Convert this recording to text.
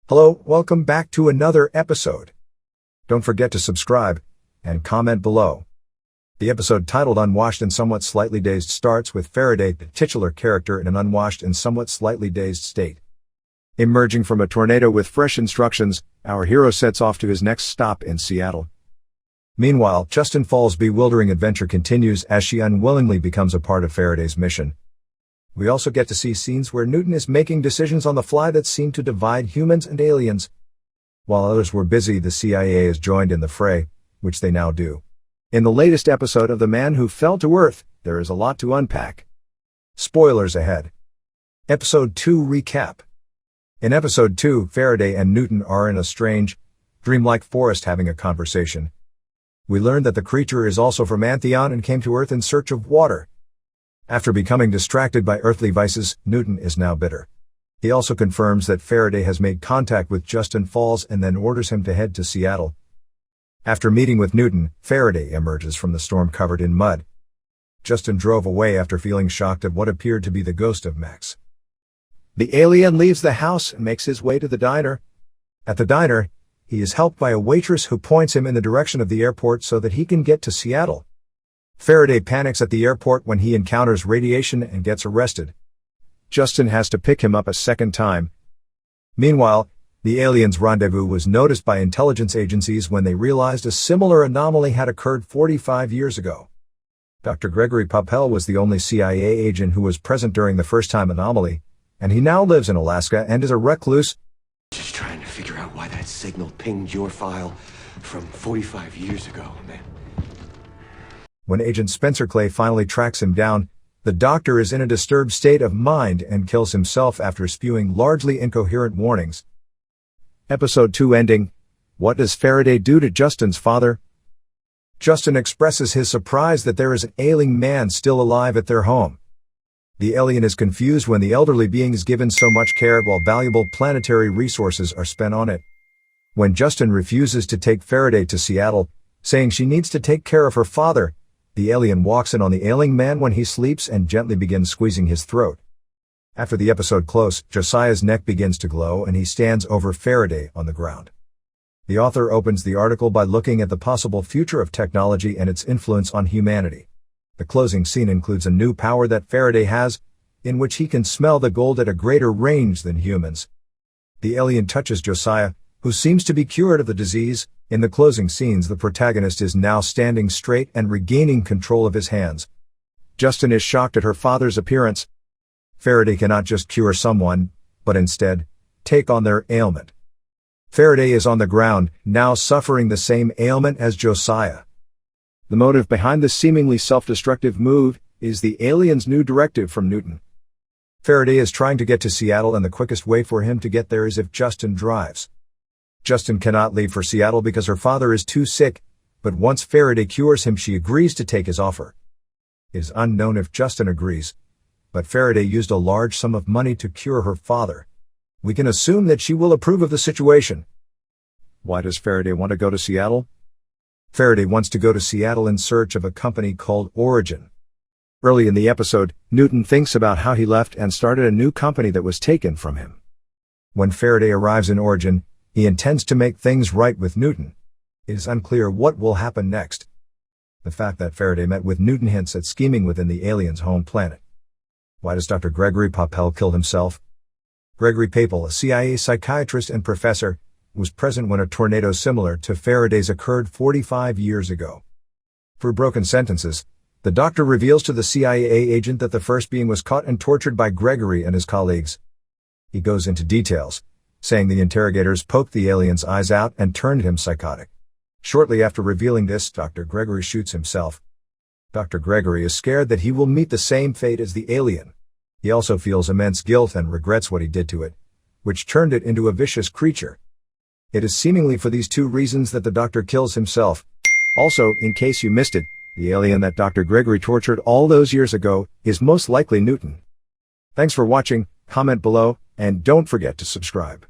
Hello, welcome back to another episode. Don't forget to subscribe and comment below. The episode titled Unwashed and Somewhat Slightly Dazed starts with Faraday, the titular character, in an unwashed and somewhat slightly dazed state. Emerging from a tornado with fresh instructions, our hero sets off to his next stop in Seattle. Meanwhile, Justin Fall's bewildering adventure continues as she unwillingly becomes a part of Faraday's mission. We also get to see scenes where Newton is making decisions on the fly that seem to divide humans and aliens. While others were busy, the CIA is joined in the fray, which they now do. In the latest episode of The Man Who Fell to Earth, there is a lot to unpack. Spoilers ahead. Episode 2 Recap. In Episode 2, Faraday and Newton are in a strange, dreamlike forest having a conversation. We learn that the creature is also from Antheon and came to Earth in search of water. After becoming distracted by earthly vices, Newton is now bitter. He also confirms that Faraday has made contact with Justin Falls and then orders him to head to Seattle. After meeting with Newton, Faraday emerges from the storm covered in mud. Justin drove away after feeling shocked at what appeared to be the ghost of Max. The alien leaves the house and makes his way to the diner. At the diner, he is helped by a waitress who points him in the direction of the airport so that he can get to Seattle. Faraday panics at the airport when he encounters radiation and gets arrested. Justin has to pick him up a second time. Meanwhile, the aliens' rendezvous was noticed by intelligence agencies when they realized a similar anomaly had occurred 45 years ago. Dr. Gregory Poppel was the only CIA agent who was present during the first-time anomaly, and he now lives in Alaska and is a recluse. Just trying to figure out why that signal pinged your file from 45 years ago, man. When Agent Spencer Clay finally tracks him down, the doctor is in a disturbed state of mind and kills himself after spewing largely incoherent warnings. Episode 2 ending. What does Faraday do to Justin's father? Justin expresses his surprise that there is an ailing man still alive at their home. The alien is confused when the elderly being is given so much care while valuable planetary resources are spent on it. When Justin refuses to take Faraday to Seattle, saying she needs to take care of her father, the alien walks in on the ailing man when he sleeps and gently begins squeezing his throat. After the episode close, Josiah's neck begins to glow and he stands over Faraday on the ground. The author opens the article by looking at the possible future of technology and its influence on humanity. The closing scene includes a new power that Faraday has, in which he can smell the gold at a greater range than humans. The alien touches Josiah, who seems to be cured of the disease. In the closing scenes, the protagonist is now standing straight and regaining control of his hands. Justin is shocked at her father's appearance. Faraday cannot just cure someone, but instead, take on their ailment. Faraday is on the ground, now suffering the same ailment as Josiah. The motive behind this seemingly self-destructive move is the alien's new directive from Newton. Faraday is trying to get to Seattle, and the quickest way for him to get there is if Justin drives. Justin cannot leave for Seattle because her father is too sick, but once Faraday cures him, she agrees to take his offer. It is unknown if Justin agrees, but Faraday used a large sum of money to cure her father. We can assume that she will approve of the situation. Why does Faraday want to go to Seattle? Faraday wants to go to Seattle in search of a company called Origin. Early in the episode, Newton thinks about how he left and started a new company that was taken from him. When Faraday arrives in Origin, he intends to make things right with Newton. It is unclear what will happen next. The fact that Faraday met with Newton hints at scheming within the alien's home planet. Why does Dr. Gregory Poppel kill himself? Gregory Poppel, a CIA psychiatrist and professor, was present when a tornado similar to Faraday's occurred 45 years ago. Through broken sentences, the doctor reveals to the CIA agent that the first being was caught and tortured by Gregory and his colleagues. He goes into details, saying the interrogators poked the alien's eyes out and turned him psychotic. Shortly after revealing this, Dr. Gregory shoots himself. Dr. Gregory is scared that he will meet the same fate as the alien. He also feels immense guilt and regrets what he did to it, which turned it into a vicious creature. It is seemingly for these two reasons that the doctor kills himself. Also, in case you missed it, the alien that Dr. Gregory tortured all those years ago is most likely Newton. Thanks for watching, comment below, and don't forget to subscribe.